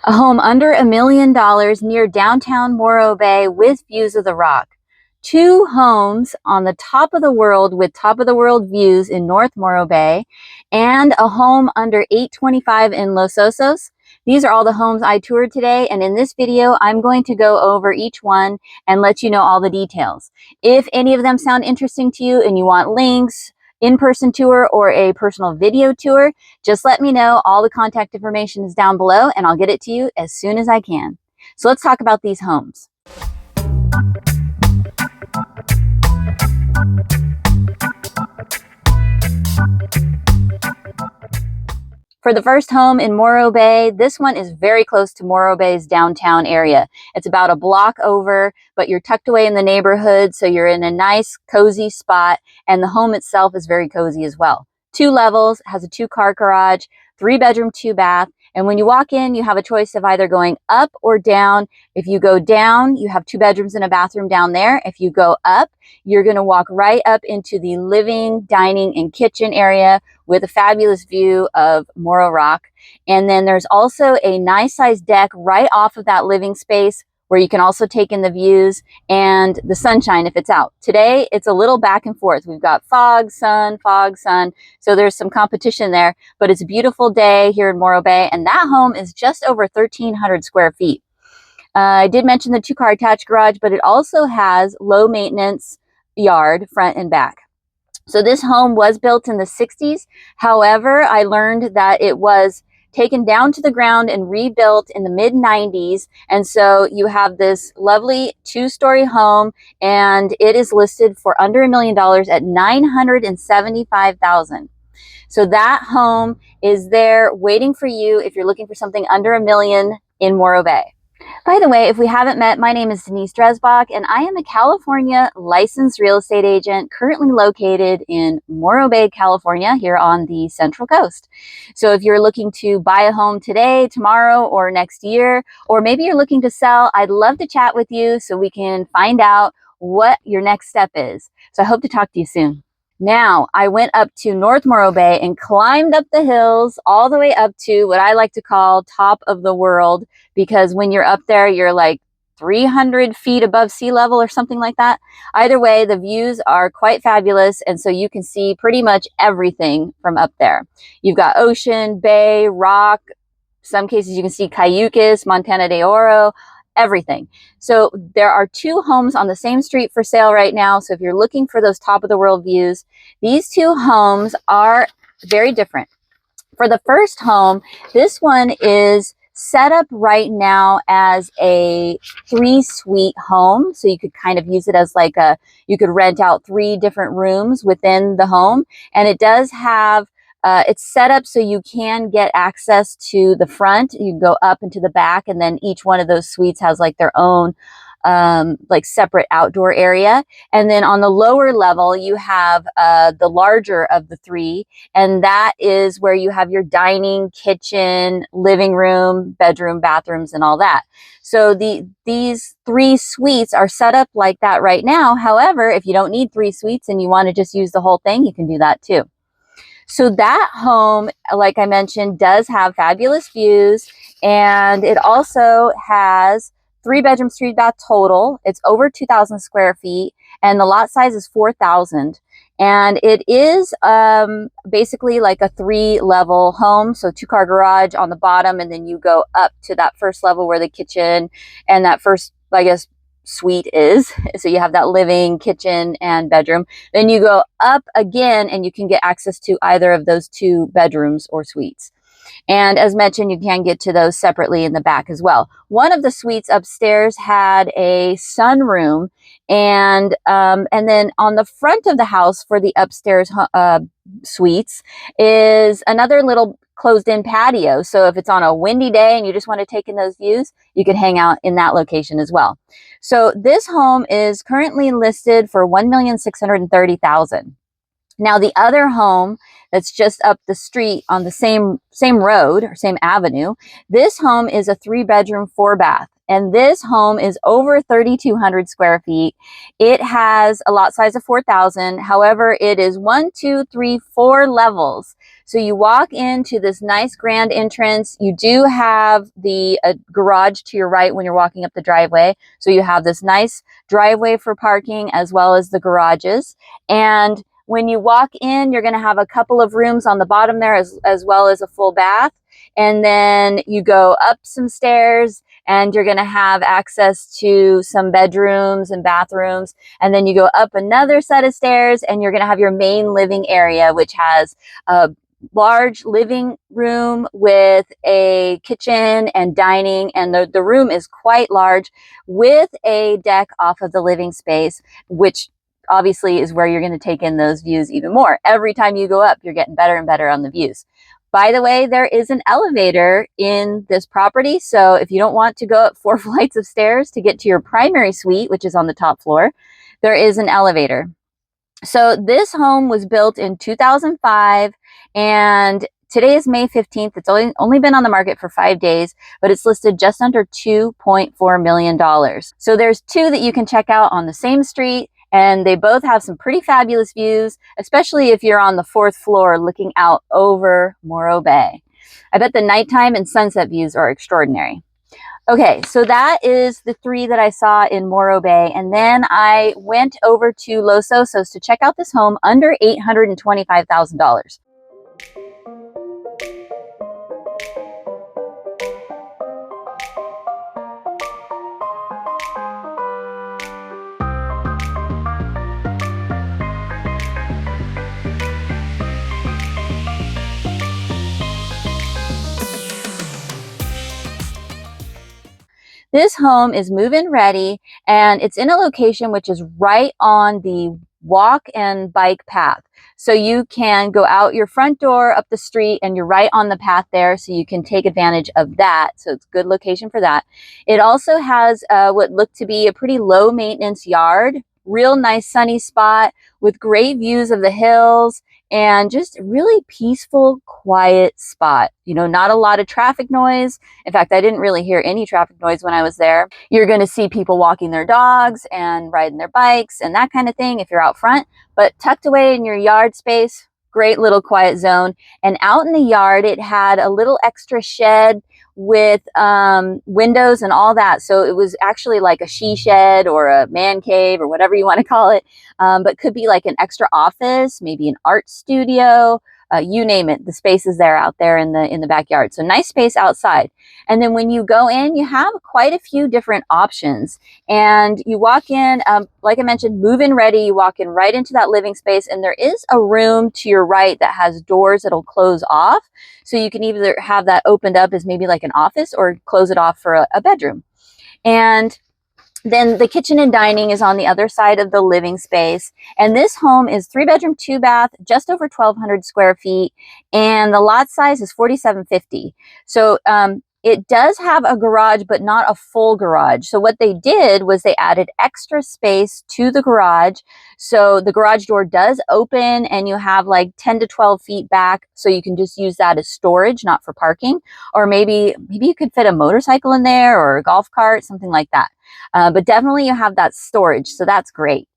A home under $1 million near downtown Morro Bay with views of the Rock. 2 homes on the top of the world with top of the world views in North Morro Bay, and a home under $825 in Los Osos. These are all the homes I toured today, and in this video, I'm going to go over each one and let you know all the details. If any of them sound interesting to you and you want links, in-person tour, or a personal video tour, just let me know. All the contact information is down below and I'll get it to you as soon as I can. So let's talk about these homes. For the first home in Morro Bay, this one is very close to Morro Bay's downtown area. It's about a block over, but you're tucked away in the neighborhood, so you're in a nice, cozy spot, and the home itself is very cozy as well. 2 levels, has a 2-car garage, 3-bedroom, 2-bath, and when you walk in, you have a choice of either going up or down. If you go down, you have 2 bedrooms and a bathroom down there. If you go up, you're going to walk right up into the living, dining, and kitchen area with a fabulous view of Morro Rock. And then there's also a nice sized deck right off of that living space where you can also take in the views and the sunshine if it's out. Today, it's a little back and forth. We've got fog, sun, so there's some competition there, but it's a beautiful day here in Morro Bay, and that home is just over 1,300 square feet. I did mention the 2-car attached garage, but it also has low maintenance yard, front and back. So this home was built in the 60s. However, I learned that it was taken down to the ground and rebuilt in the mid-90s. And so you have this lovely 2-story home, and it is listed for under $1 million at $975,000. So that home is there waiting for you if you're looking for something under $1 million in Morro Bay. By the way, if we haven't met, my name is Denise, and I am a California licensed real estate agent currently located in Morro Bay, California, here on the Central Coast. So if you're looking to buy a home today, tomorrow, or next year, or maybe you're looking to sell, I'd love to chat with you so we can find out what your next step is. So I hope to talk to you soon. Now, I went up to North Morro Bay and climbed up the hills all the way up to what I like to call top of the world, because when you're up there, you're like 300 feet above sea level or something like that. Either way, the views are quite fabulous, and so you can see pretty much everything from up there. You've got ocean, bay, rock. Some cases you can see Cayucas, Montana de Oro, everything. So there are 2 homes on the same street for sale right now. So if you're looking for those top of the world views, these 2 homes are very different. For the first home, this one is set up right now as a 3-suite home. So you could kind of use it as like you could rent out 3 different rooms within the home. And it does have it's set up so you can get access to the front. You can go up into the back, and then each one of those suites has like their own like separate outdoor area. And then on the lower level, you have the larger of the 3, and that is where you have your dining, kitchen, living room, bedroom, bathrooms, and all that. So these 3 suites are set up like that right now. However, if you don't need 3 suites and you want to just use the whole thing, you can do that too. So that home, like I mentioned, does have fabulous views, and it also has 3 bedrooms, 3 bath total. It's over 2,000 square feet, and the lot size is 4,000. And it is basically like a 3-level home. So 2-car garage on the bottom, and then you go up to that first level where the kitchen and that first, I guess, suite is. So you have that living, kitchen, and bedroom. Then you go up again and you can get access to either of those 2 bedrooms or suites. And as mentioned, you can get to those separately in the back as well. One of the suites upstairs had a sunroom, and then on the front of the house for the upstairs suites is another little closed-in patio. So if it's on a windy day and you just want to take in those views, you could hang out in that location as well. So this home is currently listed for $1,630,000. Now, the other home that's just up the street on the same road or same avenue, this home is a 3-bedroom, 4-bath. And this home is over 3,200 square feet. It has a lot size of 4,000. However, it is 1, 2, 3, 4 levels. So you walk into this nice grand entrance. You do have the garage to your right when you're walking up the driveway. So you have this nice driveway for parking as well as the garages. And when you walk in, you're going to have a couple of rooms on the bottom there as well as a full bath. And then you go up some stairs and you're going to have access to some bedrooms and bathrooms. And then you go up another set of stairs and you're going to have your main living area, which has a large living room with a kitchen and dining. And the room is quite large with a deck off of the living space, which obviously is where you're going to take in those views even more. Every time you go up, you're getting better and better on the views. By the way, there is an elevator in this property. So if you don't want to go up 4 flights of stairs to get to your primary suite, which is on the top floor, there is an elevator. So this home was built in 2005 and today is May 15th. It's only been on the market for 5 days, but it's listed just under $2.4 million. So there's 2 that you can check out on the same street. And they both have some pretty fabulous views, especially if you're on the 4th floor looking out over Morro Bay. I bet the nighttime and sunset views are extraordinary. Okay, so that is the 3 that I saw in Morro Bay. And then I went over to Los Osos to check out this home under $825,000. This home is move-in ready and it's in a location which is right on the walk and bike path. So you can go out your front door up the street and you're right on the path there, so you can take advantage of that. So it's a good location for that. It also has what looked to be a pretty low maintenance yard, real nice sunny spot with great views of the hills and just really peaceful, quiet spot. You know, not a lot of traffic noise. In fact, I didn't really hear any traffic noise when I was there. You're going to see people walking their dogs and riding their bikes and that kind of thing if you're out front, but tucked away in your yard space, great little quiet zone. And out in the yard, it had a little extra shed with windows and all that. So it was actually like a she shed or a man cave or whatever you want to call it, but could be like an extra office, maybe an art studio, you name it. The space is there out there in the backyard. So nice space outside. And then when you go in, you have quite a few different options. And you walk in, like I mentioned, move-in ready. You walk in right into that living space, and there is a room to your right that has doors that'll close off. So you can either have that opened up as maybe like an office or close it off for a bedroom. And then the kitchen and dining is on the other side of the living space. And this home is 3-bedroom, 2-bath, just over 1,200 square feet. And the lot size is 4,750. So it does have a garage, but not a full garage. So what they did was they added extra space to the garage. So the garage door does open and you have like 10 to 12 feet back. So you can just use that as storage, not for parking. Or maybe you could fit a motorcycle in there or a golf cart, something like that. But definitely you have that storage, so that's great.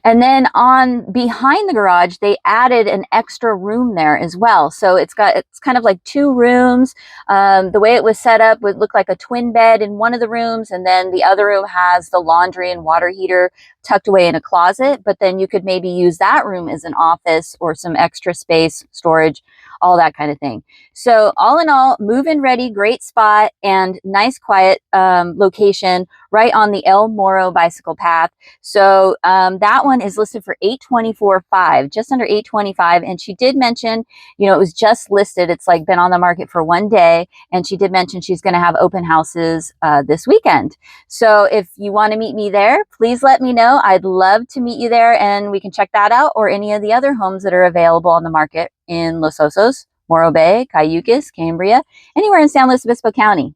And then on behind the garage, they added an extra room there as well. So it's kind of like 2 rooms. The way it was set up would look like a twin bed in one of the rooms, and then the other room has the laundry and water heater tucked away in a closet. But then you could maybe use that room as an office or some extra space, storage, all that kind of thing. So all in all, move-in ready, great spot, and nice quiet location right on the El Morro bicycle path. So that one is listed for $824,500, just under $825,000. And she did mention, you know, it was just listed. It's like been on the market for 1 day. And she did mention she's going to have open houses this weekend. So if you want to meet me there, please let me know. I'd love to meet you there and we can check that out, or any of the other homes that are available on the market in Los Osos, Morro Bay, Cayucos, Cambria, anywhere in San Luis Obispo County.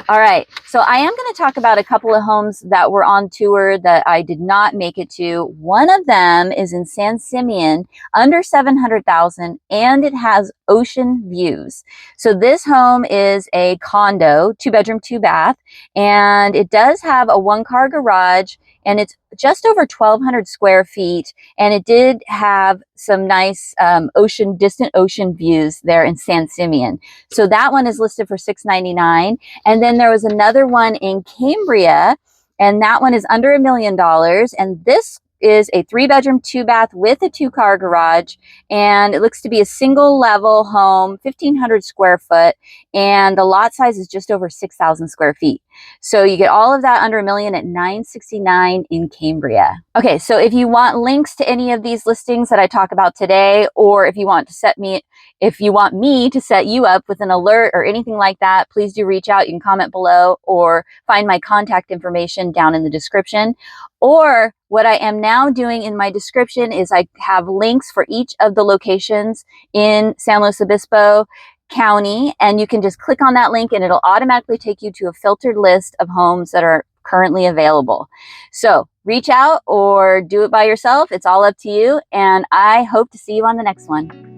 All right, so I am going to talk about a couple of homes that were on tour that I did not make it to. One of them is in San Simeon, under 700,000, and it has ocean views. So this home is a condo, 2-bedroom, 2-bath, and it does have a 1-car garage, and it's just over 1,200 square feet, and it did have some nice distant ocean views there in San Simeon. So that one is listed for $699. And then there was another one in Cambria, and that one is under $1 million. And this is a 3-bedroom, 2-bath with a 2-car garage, and it looks to be a single level home, 1,500 square foot, and the lot size is just over 6,000 square feet. So you get all of that under $1 million at $969 in Cambria. Okay, so if you want links to any of these listings that I talk about today, or if you want me to set you up with an alert or anything like that, please do reach out. You can comment below or find my contact information down in the description. Or what I am now doing in my description is I have links for each of the locations in San Luis Obispo County, and you can just click on that link and it'll automatically take you to a filtered list of homes that are currently available. So reach out or do it by yourself. It's all up to you, and I hope to see you on the next one.